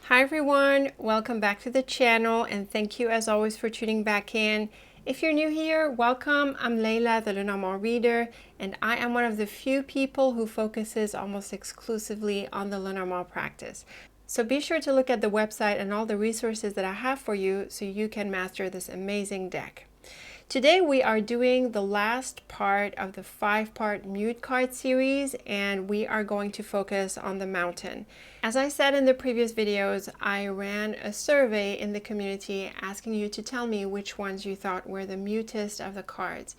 Hi everyone, welcome back to the channel and thank you as always for tuning back in. If you're new here, welcome. I'm Layla, the Lenormand reader, and I am one of the few people who focuses almost exclusively on the Lenormand practice. So be sure to look at the website and all the resources that I have for you so you can master this amazing deck. Today we are doing the last part of the 5-part mute card series, and we are going to focus on the mountain. As I said in the previous videos, I ran a survey in the community asking you to tell me which ones you thought were the mutest of the cards.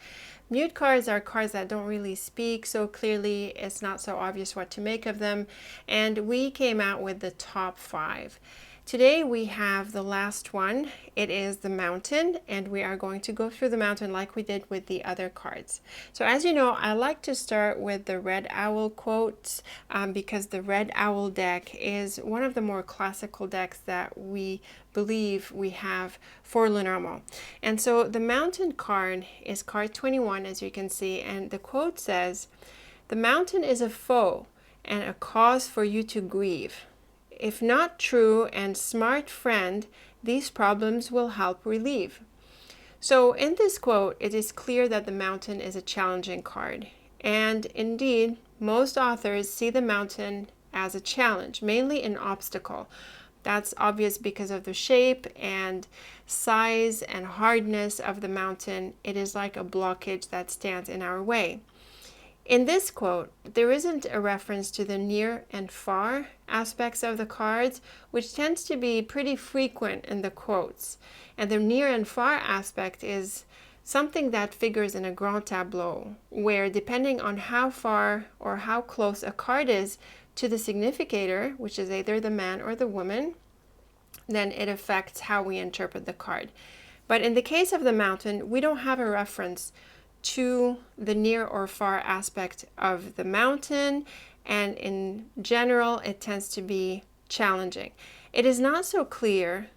Mute cards are cards that don't really speak so clearly, it's not so obvious what to make of them, and we came out with the top 5. Today we have the last one. It is the mountain, and we are going to go through the mountain like we did with the other cards. So as you know, I like to start with the Red Owl quotes because the Red Owl deck is one of the more classical decks that we believe we have for Lenormand. And so the mountain card is card 21, as you can see, and the quote says, "The mountain is a foe and a cause for you to grieve. If not true and smart friend, these problems will help relieve." So in this quote, it is clear that the mountain is a challenging card. And indeed, most authors see the mountain as a challenge, mainly an obstacle. That's obvious because of the shape and size and hardness of the mountain. It is like a blockage that stands in our way. In this quote, there isn't a reference to the near and far aspects of the cards, which tends to be pretty frequent in the quotes. And the near and far aspect is something that figures in a grand tableau, where depending on how far or how close a card is to the significator, which is either the man or the woman, then it affects how we interpret the card. But in the case of the mountain, we don't have a reference to the near or far aspect of the mountain, and in general it tends to be challenging. It is not so clear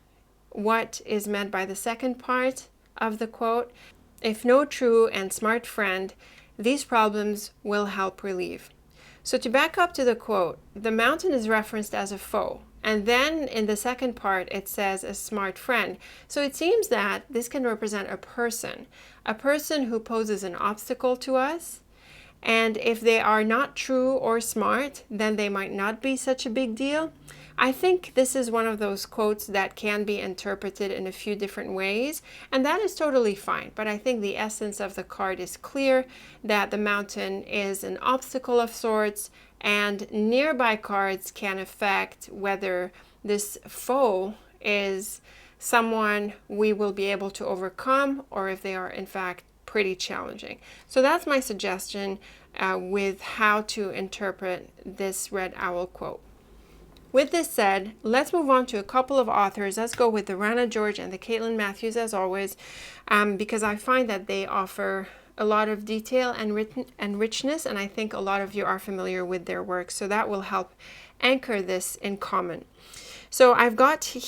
what is meant by the second part of the quote. If no true and smart friend, these problems will help relieve. So to back up to the quote, the mountain is referenced as a foe. And then in the second part, it says a smart friend. So it seems that this can represent a person who poses an obstacle to us. And if they are not true or smart, then they might not be such a big deal. I think this is one of those quotes that can be interpreted in a few different ways, and that is totally fine. But I think the essence of the card is clear, that the mountain is an obstacle of sorts, and nearby cards can affect whether this foe is someone we will be able to overcome, or if they are in fact pretty challenging. So that's my suggestion with how to interpret this Red Owl quote. With this said, let's move on to a couple of authors. Let's go with the Rana George and the Caitlin Matthews as always, because I find that they offer a lot of detail and richness, and I think a lot of you are familiar with their work, so that will help anchor this in common. So I've got the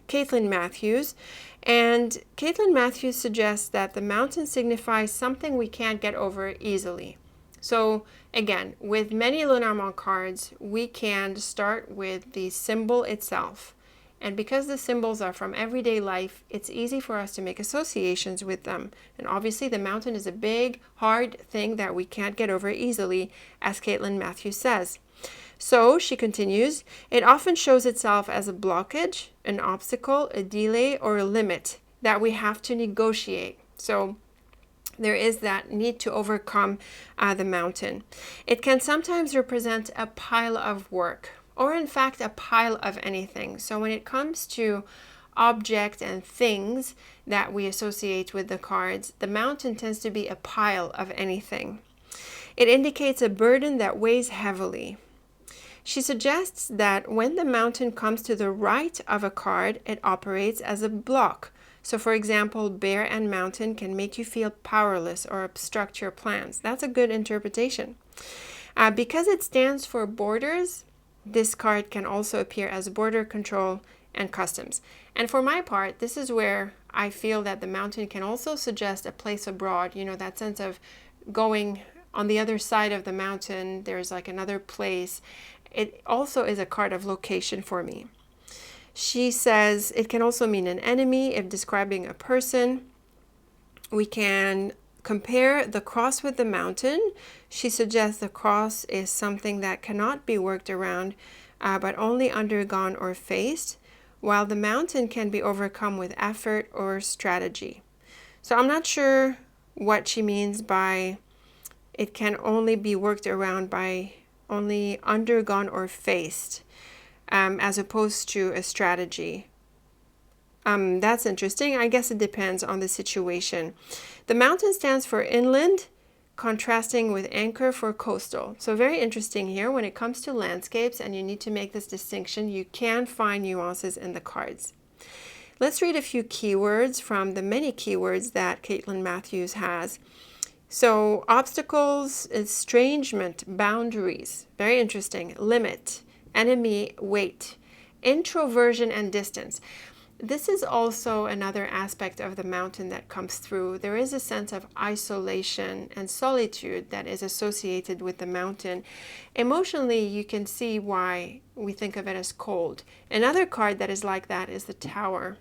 Caitlin Matthews, and Caitlin Matthews suggests that the mountain signifies something we can't get over easily. So again, with many Lenormand cards, we can start with the symbol itself. And because the symbols are from everyday life, it's easy for us to make associations with them. And obviously the mountain is a big, hard thing that we can't get over easily, as Caitlin Matthews says. So she continues, it often shows itself as a blockage, an obstacle, a delay, or a limit that we have to negotiate. So there is that need to overcome the mountain. It can sometimes represent a pile of work, or in fact a pile of anything. So when it comes to objects and things that we associate with the cards, the mountain tends to be a pile of anything. It indicates a burden that weighs heavily. She suggests that when the mountain comes to the right of a card, it operates as a block. So for example, bear and mountain can make you feel powerless or obstruct your plans. That's a good interpretation. Because it stands for borders, this card can also appear as border control and customs. And for my part, this is where I feel that the mountain can also suggest a place abroad, you know, that sense of going on the other side of the mountain, there's like another place. it also is a card of location for me. She says it can also mean an enemy if describing a person. We can compare the cross with the mountain. She suggests the cross is something that cannot be worked around, but only undergone or faced, while the mountain can be overcome with effort or strategy. So I'm not sure what she means by it can only be worked around by only undergone or faced, as opposed to a strategy. That's interesting. I guess it depends on the situation. The mountain stands for inland, contrasting with anchor for coastal. So very interesting here. When it comes to landscapes and you need to make this distinction, you can find nuances in the cards. Let's read a few keywords from the many keywords that Caitlin Matthews has. So obstacles, estrangement, boundaries, very interesting, limit, enemy, weight, introversion and distance. This is also another aspect of the mountain that comes through. There is a sense of isolation and solitude that is associated with the mountain. Emotionally, you can see why we think of it as cold. Another card that is like that is the Tower.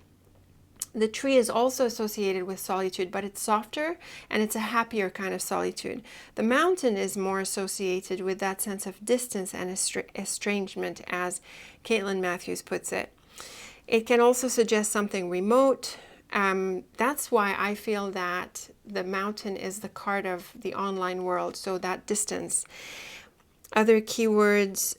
The tree is also associated with solitude, but it's softer and it's a happier kind of solitude. The mountain is more associated with that sense of distance and estrangement, as Caitlin Matthews puts it. It can also suggest something remote. That's why I feel that the mountain is the card of the online world, so that distance. Other keywords,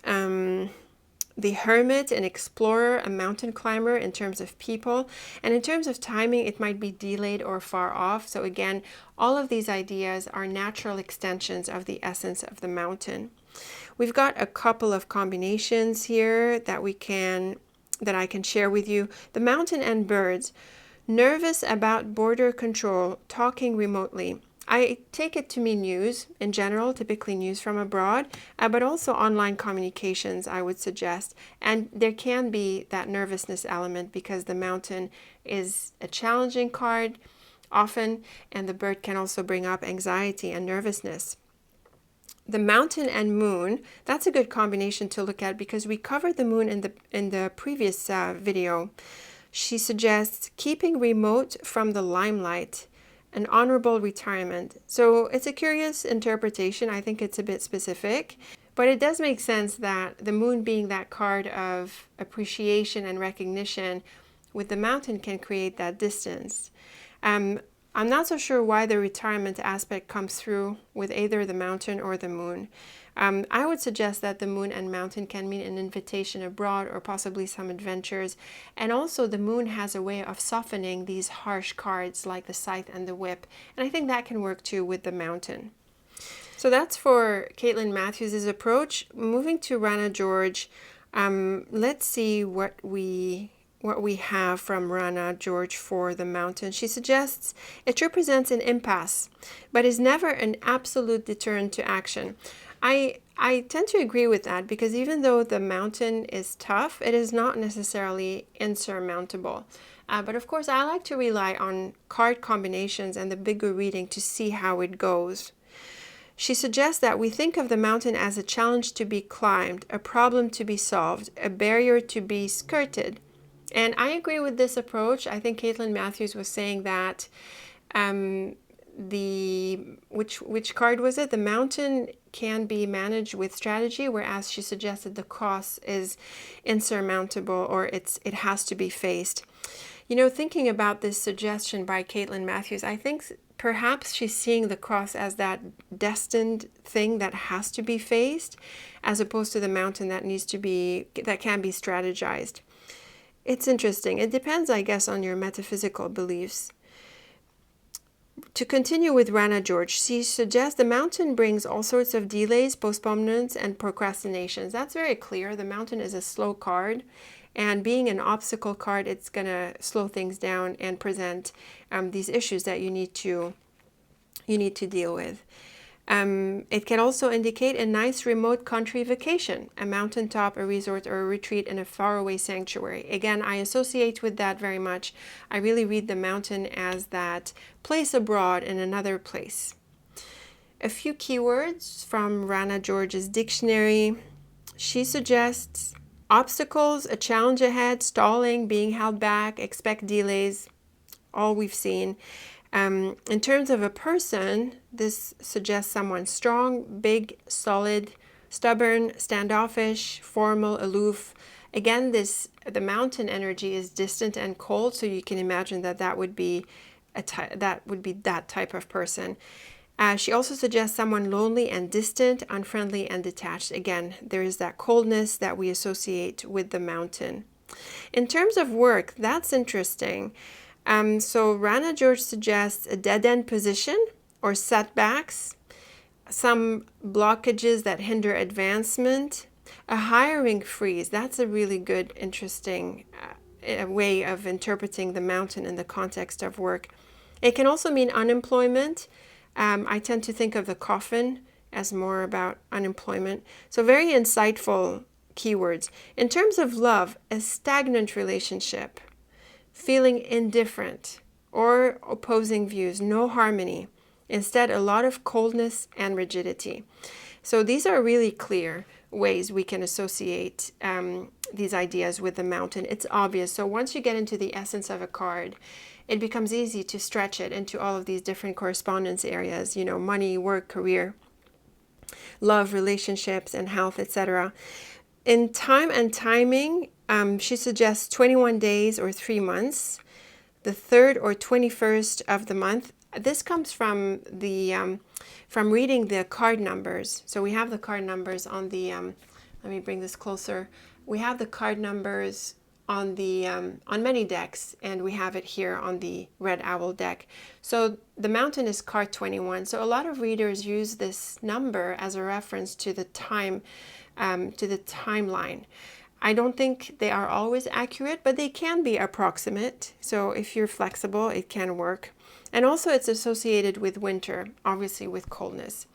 the hermit, an explorer, a mountain climber in terms of people. And in terms of timing, it might be delayed or far off. So again, all of these ideas are natural extensions of the essence of the mountain. We've got a couple of combinations here that I can share with you. The mountain and birds, nervous about border control, talking remotely. I take it to mean news in general, typically news from abroad, but also online communications, I would suggest. And there can be that nervousness element because the mountain is a challenging card often, and the bird can also bring up anxiety and nervousness. The mountain and moon, that's a good combination to look at because we covered the moon in the previous video. She suggests keeping remote from the limelight, an honorable retirement. So it's a curious interpretation. I think it's a bit specific, but it does make sense that the moon being that card of appreciation and recognition with the mountain can create that distance. I'm not so sure why the retirement aspect comes through with either the mountain or the moon. I would suggest that the moon and mountain can mean an invitation abroad or possibly some adventures. And also the moon has a way of softening these harsh cards like the scythe and the whip. And I think that can work too with the mountain. So that's for Caitlin Matthews' approach. Moving to Rana George, let's see what we have from Rana George for the mountain. She suggests it represents an impasse, but is never an absolute deterrent to action. I tend to agree with that because even though the mountain is tough, it is not necessarily insurmountable. But of course, I like to rely on card combinations and the bigger reading to see how it goes. She suggests that we think of the mountain as a challenge to be climbed, a problem to be solved, a barrier to be skirted. And I agree with this approach. I think Caitlin Matthews was saying that which card was it? The mountain can be managed with strategy, whereas she suggested the cross is insurmountable or it has to be faced. You know, thinking about this suggestion by Caitlin Matthews, I think perhaps she's seeing the cross as that destined thing that has to be faced, as opposed to the mountain that can be strategized. It's interesting. It depends, I guess, on your metaphysical beliefs. To continue with Rana George, she suggests the mountain brings all sorts of delays, postponements, and procrastinations. That's very clear. The mountain is a slow card, and being an obstacle card, it's going to slow things down and present these issues that you need to deal with. It can also indicate a nice remote country vacation, a mountaintop, a resort, or a retreat in a faraway sanctuary. Again, I associate with that very much. I really read the mountain as that place abroad in another place. A few keywords from Rana George's dictionary. She suggests obstacles, a challenge ahead, stalling, being held back, expect delays, all we've seen. In terms of a person, this suggests someone strong, big, solid, stubborn, standoffish, formal, aloof. Again, the mountain energy is distant and cold, so you can imagine that that would be that type of person. She also suggests someone lonely and distant, unfriendly and detached. Again, there is that coldness that we associate with the mountain. In terms of work, that's interesting. So Rana George suggests a dead-end position or setbacks, some blockages that hinder advancement, a hiring freeze. That's a really good, interesting way of interpreting the mountain in the context of work. It can also mean unemployment. I tend to think of the coffin as more about unemployment. So very insightful keywords. In terms of love, a stagnant relationship, feeling indifferent or opposing views, no harmony. Instead, a lot of coldness and rigidity. So these are really clear ways we can associate these ideas with the mountain. It's obvious. So once you get into the essence of a card, it becomes easy to stretch it into all of these different correspondence areas, you know, money, work, career, love, relationships, and health, etc. In time and timing, she suggests 21 days or 3 months, the 3rd or 21st of the month. This comes from from reading the card numbers. So we have the card numbers on the, let me bring this closer. We have the card numbers on the on many decks, and we have it here on the Red Owl deck. So the mountain is card 21. So a lot of readers use this number as a reference to the time, to the timeline. I don't think they are always accurate, but they can be approximate. So if you're flexible, it can work. And also it's associated with winter, obviously with coldness.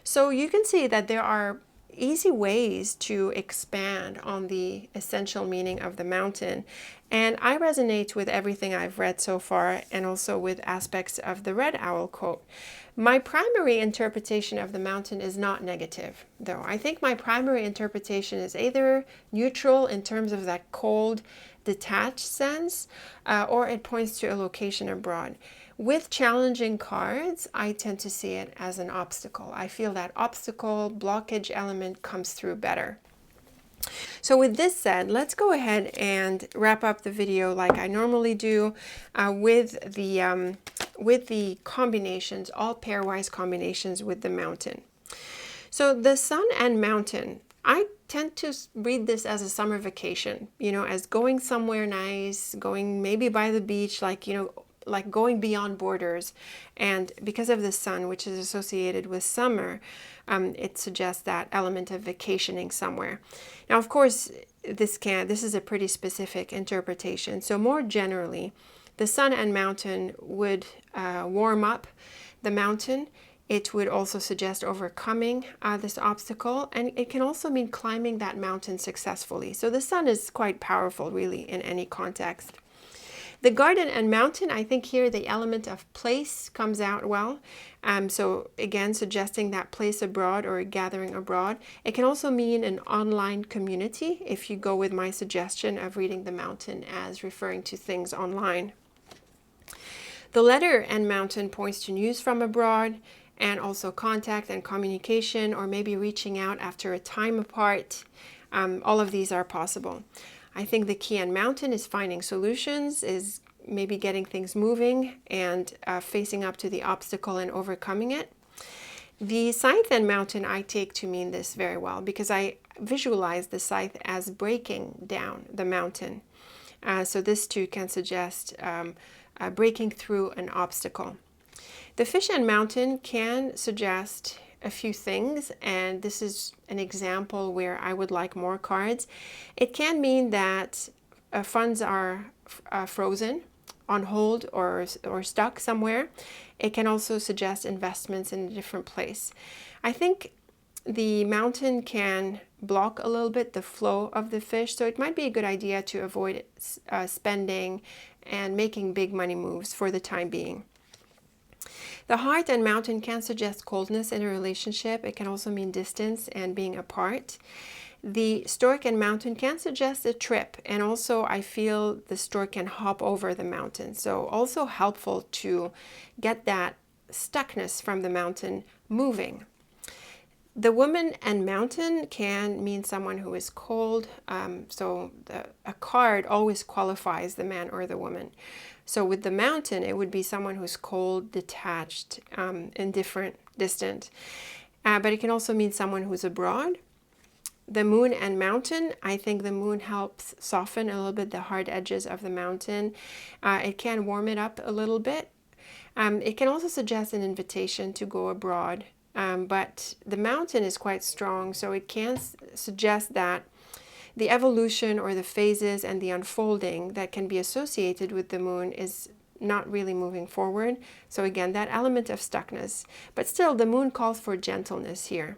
So you can see that there are easy ways to expand on the essential meaning of the mountain. And I resonate with everything I've read so far, and also with aspects of the Red Owl quote. My primary interpretation of the mountain is not negative, though. I think my primary interpretation is either neutral in terms of that cold, detached sense, or it points to a location abroad. With challenging cards, I tend to see it as an obstacle. I feel that obstacle, blockage element comes through better. So with this said, let's go ahead and wrap up the video like I normally do with the combinations, all pairwise combinations with the mountain. So the sun and mountain, I tend to read this as a summer vacation, you know, as going somewhere nice, going maybe by the beach, like, you know, like going beyond borders. And because of the sun, which is associated with summer, it suggests that element of vacationing somewhere. Now, of course, this is a pretty specific interpretation. So more generally, the sun and mountain would warm up the mountain. It would also suggest overcoming this obstacle, and it can also mean climbing that mountain successfully. So the sun is quite powerful, really, in any context. The garden and mountain, I think here the element of place comes out well. So again, suggesting that place abroad or a gathering abroad. It can also mean an online community, if you go with my suggestion of reading the mountain as referring to things online. The letter and mountain points to news from abroad, and also contact and communication, or maybe reaching out after a time apart. All of these are possible. I think the key and mountain is finding solutions, is maybe getting things moving and facing up to the obstacle and overcoming it. The scythe and mountain I take to mean this very well, because I visualize the scythe as breaking down the mountain. So this too can suggest breaking through an obstacle. The fish and mountain can suggest a few things, and this is an example where I would like more cards. It can mean that funds are frozen, on hold, or stuck somewhere. It can also suggest investments in a different place. I think the mountain can block a little bit the flow of the fish, so it might be a good idea to avoid spending and making big money moves for the time being. The heart and mountain can suggest coldness in a relationship. It can also mean distance and being apart. The stork and mountain can suggest a trip, and also I feel the stork can hop over the mountain. So also helpful to get that stuckness from the mountain moving. The woman and mountain can mean someone who is cold. A card always qualifies the man or the woman. So with the mountain, it would be someone who's cold, detached, indifferent, distant. But it can also mean someone who's abroad. The moon and mountain, I think the moon helps soften a little bit the hard edges of the mountain. It can warm it up a little bit. It can also suggest an invitation to go abroad. But the mountain is quite strong, so it can suggest that the evolution or the phases and the unfolding that can be associated with the moon is not really moving forward. So again, that element of stuckness. But still, the moon calls for gentleness here.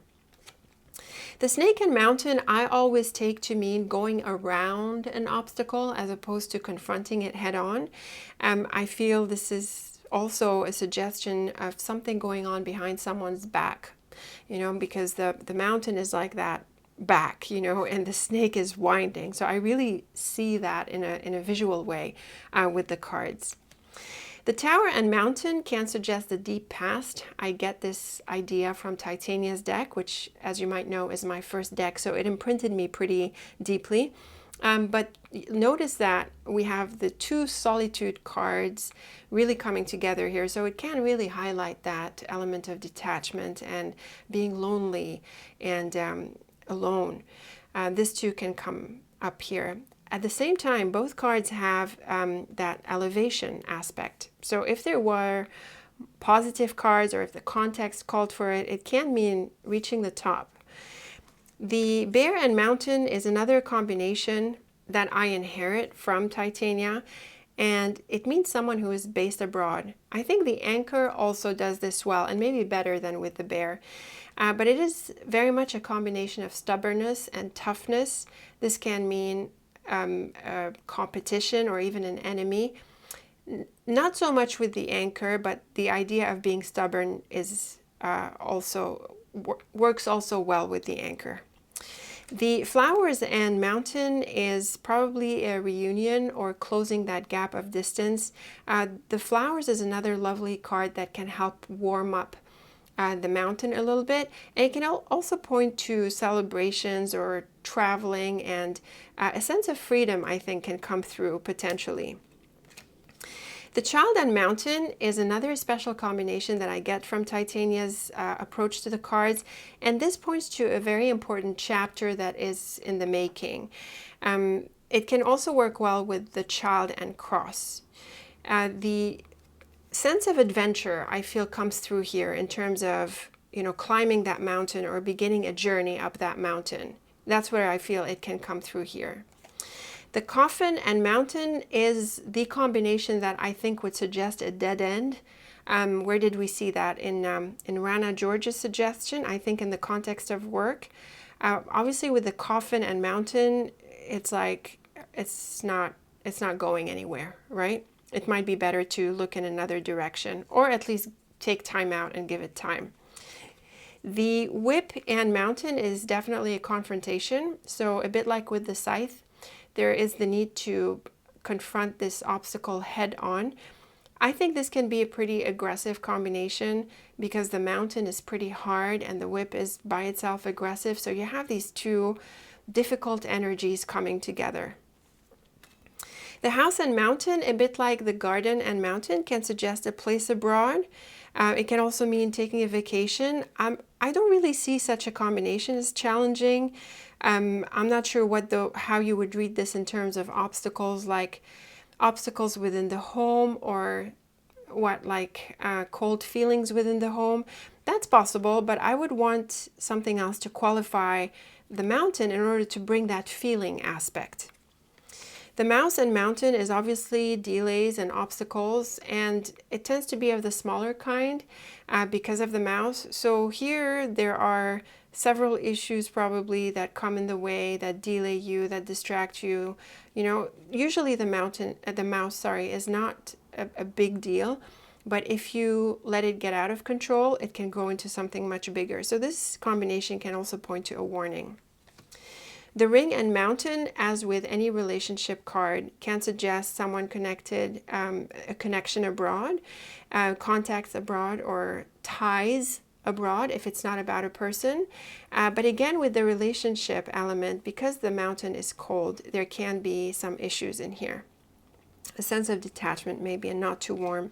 The snake and mountain I always take to mean going around an obstacle as opposed to confronting it head on. I feel this is also a suggestion of something going on behind someone's back, because the mountain is like that back, and the snake is winding. So I really see that in a visual way with the cards. The tower and mountain can suggest the deep past. I get this idea from Titania's deck, which, as you might know, is my first deck, so it imprinted me pretty deeply. But notice that we have the two solitude cards really coming together here, so it can really highlight that element of detachment and being lonely and alone. This too can come up here. At the same time, both cards have that elevation aspect. So if there were positive cards or if the context called for it, it can mean reaching the top. The bear and mountain is another combination that I inherit from Titania, and it means someone who is based abroad. I think the anchor also does this well, and maybe better than with the bear. But it is very much a combination of stubbornness and toughness. This can mean a competition or even an enemy. Not so much with the anchor, but the idea of being stubborn is works also well with the anchor. The flowers and mountain is probably a reunion or closing that gap of distance. The flowers is another lovely card that can help warm up the mountain a little bit, and it can also point to celebrations or traveling, and a sense of freedom I think can come through potentially. The child and mountain is another special combination that I get from Titania's approach to the cards, and this points to a very important chapter that is in the making. It can also work well with the child and cross. The sense of adventure I feel comes through here in terms of climbing that mountain or beginning a journey up that mountain. That's where I feel it can come through here. The coffin and mountain is the combination that I think would suggest a dead end. Where did we see that? In Rana, George's suggestion, I think in the context of work. Obviously with the coffin and mountain, it's like it's not going anywhere, right? It might be better to look in another direction, or at least take time out and give it time. The whip and mountain is definitely a confrontation. So a bit like with the scythe, there is the need to confront this obstacle head on. I think this can be a pretty aggressive combination because the mountain is pretty hard and the whip is by itself aggressive. So you have these two difficult energies coming together. The house and mountain, a bit like the garden and mountain, can suggest a place abroad. It can also mean taking a vacation. I don't really see such a combination as challenging. I'm not sure how you would read this in terms of obstacles, like obstacles within the home, or cold feelings within the home. That's possible, but I would want something else to qualify the mountain in order to bring that feeling aspect. The mouse and mountain is obviously delays and obstacles, and it tends to be of the smaller kind because of the mouse. So here there are several issues probably that come in the way, that delay you, that distract you. Usually the mouse is not a big deal, but if you let it get out of control, it can grow into something much bigger. So this combination can also point to a warning. The ring and mountain, as with any relationship card, can suggest someone connected, a connection abroad, contacts abroad, or ties abroad if it's not about a person. But again, with the relationship element, because the mountain is cold, there can be some issues in here. A sense of detachment maybe, and not too warm.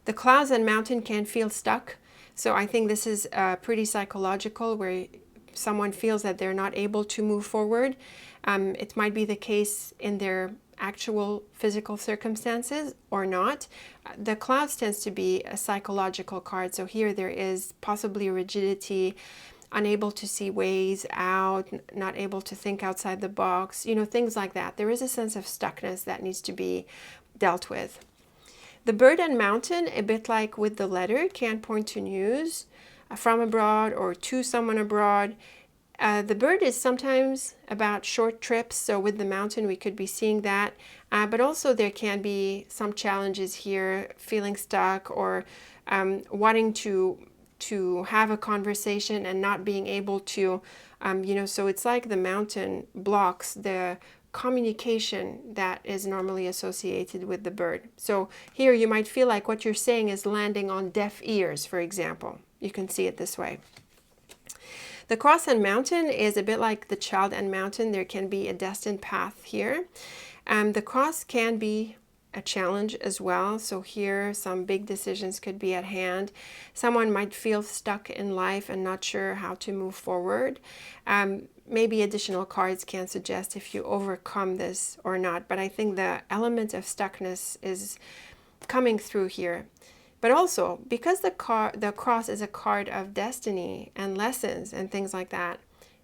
The clouds and mountain can feel stuck. So I think this is pretty psychological, where someone feels that they're not able to move forward. It might be the case in their actual physical circumstances or not. The clouds tends to be a psychological card. So here there is possibly rigidity, unable to see ways out, not able to think outside the box, things like that. There is a sense of stuckness that needs to be dealt with. The bird and mountain, a bit like with the letter, can point to news from abroad or to someone abroad. The bird is sometimes about short trips, so with the mountain we could be seeing that, but also there can be some challenges here, feeling stuck or wanting to have a conversation and not being able to, so it's like the mountain blocks the communication that is normally associated with the bird. So here you might feel like what you're saying is landing on deaf ears, for example. You can see it this way. The cross and mountain is a bit like the child and mountain. There can be a destined path here. The cross can be a challenge as well. So here some big decisions could be at hand. Someone might feel stuck in life and not sure how to move forward. Maybe additional cards can suggest if you overcome this or not. But I think the element of stuckness is coming through here. But also, because the cross is a card of destiny and lessons and things like that,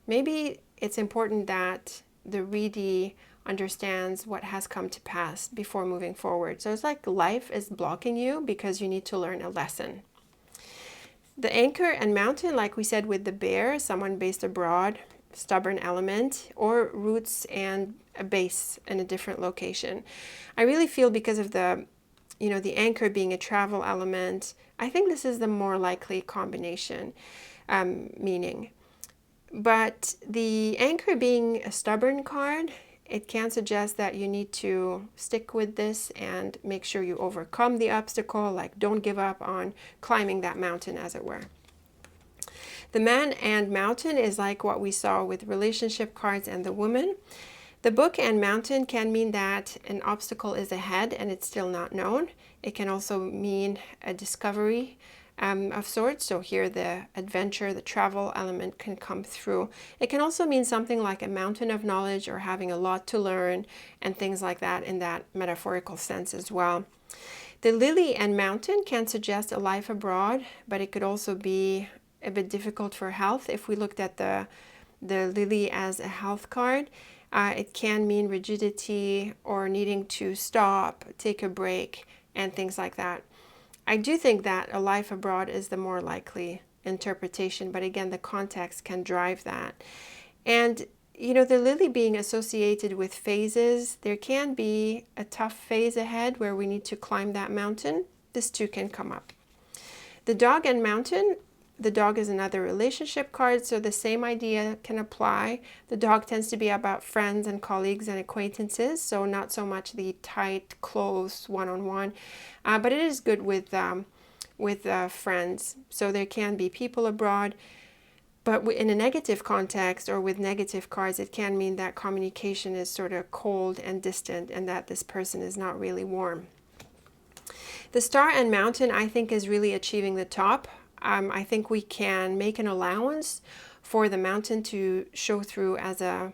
maybe it's important that the readee understands what has come to pass before moving forward. So it's like life is blocking you because you need to learn a lesson. The anchor and mountain, like we said with the bear, someone based abroad, stubborn element, or roots and a base in a different location. I really feel because of the anchor being a travel element, I think this is the more likely combination meaning. But the anchor being a stubborn card, it can suggest that you need to stick with this and make sure you overcome the obstacle, like don't give up on climbing that mountain, as it were. The man and mountain is like what we saw with relationship cards and the woman. The book and mountain can mean that an obstacle is ahead and it's still not known. It can also mean a discovery of sorts. So here the adventure, the travel element can come through. It can also mean something like a mountain of knowledge or having a lot to learn and things like that in that metaphorical sense as well. The lily and mountain can suggest a life abroad, but it could also be a bit difficult for health. If we looked at the lily as a health card, it can mean rigidity or needing to stop, take a break, and things like that. I do think that a life abroad is the more likely interpretation, but again, the context can drive that. And, the lily being associated with phases, there can be a tough phase ahead where we need to climb that mountain. This too can come up. The dog and mountain. The dog is another relationship card, so the same idea can apply. The dog tends to be about friends and colleagues and acquaintances, so not so much the tight, close, one-on-one, but it is good with friends. So there can be people abroad, but in a negative context or with negative cards, it can mean that communication is sort of cold and distant and that this person is not really warm. The star and mountain, I think, is really achieving the top. I think we can make an allowance for the mountain to show through as a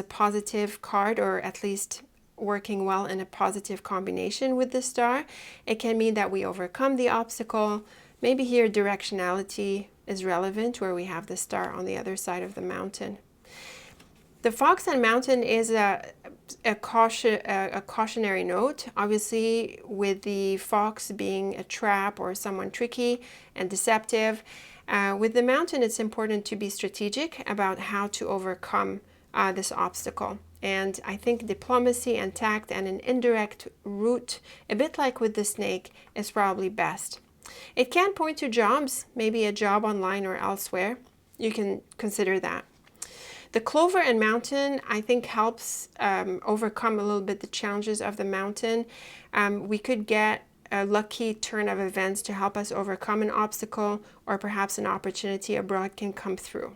positive card, or at least working well in a positive combination with the star. It can mean that we overcome the obstacle. Maybe here directionality is relevant, where we have the star on the other side of the mountain. The fox and mountain is a cautionary note, obviously, with the fox being a trap or someone tricky and deceptive. With the mountain, it's important to be strategic about how to overcome this obstacle. And I think diplomacy and tact and an indirect route, a bit like with the snake, is probably best. It can point to jobs, maybe a job online or elsewhere. You can consider that. The clover and mountain, I think, helps overcome a little bit the challenges of the mountain. We could get a lucky turn of events to help us overcome an obstacle, or perhaps an opportunity abroad can come through.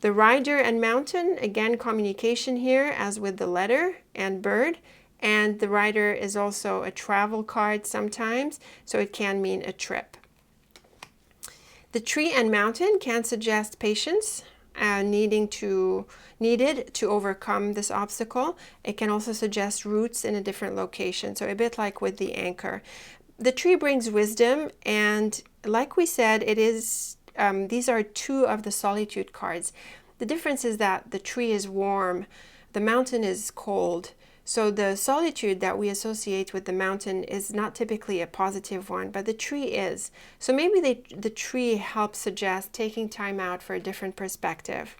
The rider and mountain, again, communication here, as with the letter and bird. And the rider is also a travel card sometimes, so it can mean a trip. The tree and mountain can suggest patience, needed to overcome this obstacle. It can also suggest roots in a different location, so a bit like with the anchor. The tree brings wisdom, and like we said, it is these are two of the solitude cards. The difference is that the tree is warm, the mountain is cold. So the solitude that we associate with the mountain is not typically a positive one, but the tree is. So maybe the tree helps suggest taking time out for a different perspective.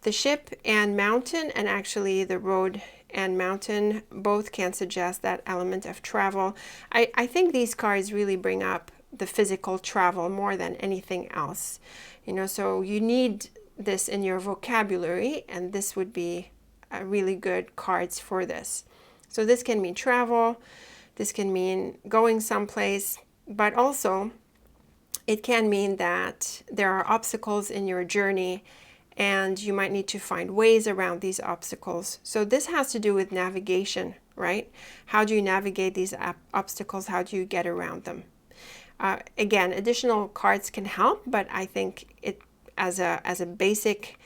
The ship and mountain, and actually the road and mountain, both can suggest that element of travel. I think these cards really bring up the physical travel more than anything else. So you need this in your vocabulary, and this would be really good cards for this. So this can mean travel, this can mean going someplace, but also it can mean that there are obstacles in your journey and you might need to find ways around these obstacles. So this has to do with navigation, right? How do you navigate these obstacles? How do you get around them? Again, additional cards can help, but I think it as a basic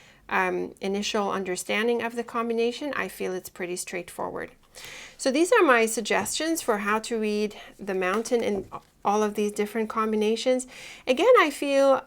initial understanding of the combination, I feel it's pretty straightforward. So these are my suggestions for how to read the mountain in all of these different combinations. Again, I feel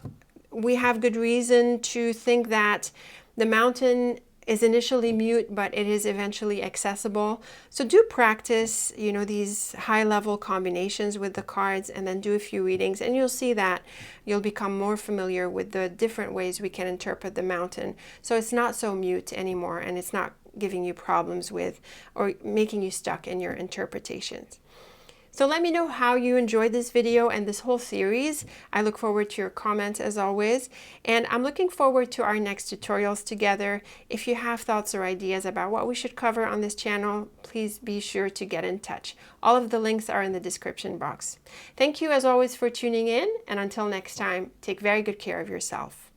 we have good reason to think that the mountain is initially mute, but it is eventually accessible. So do practice, these high-level combinations with the cards, and then do a few readings, and you'll see that you'll become more familiar with the different ways we can interpret the mountain. So it's not so mute anymore, and it's not giving you problems with or making you stuck in your interpretations. So let me know how you enjoyed this video and this whole series. I look forward to your comments as always, and I'm looking forward to our next tutorials together. If you have thoughts or ideas about what we should cover on this channel, please be sure to get in touch. All of the links are in the description box. Thank you as always for tuning in, and until next time, take very good care of yourself.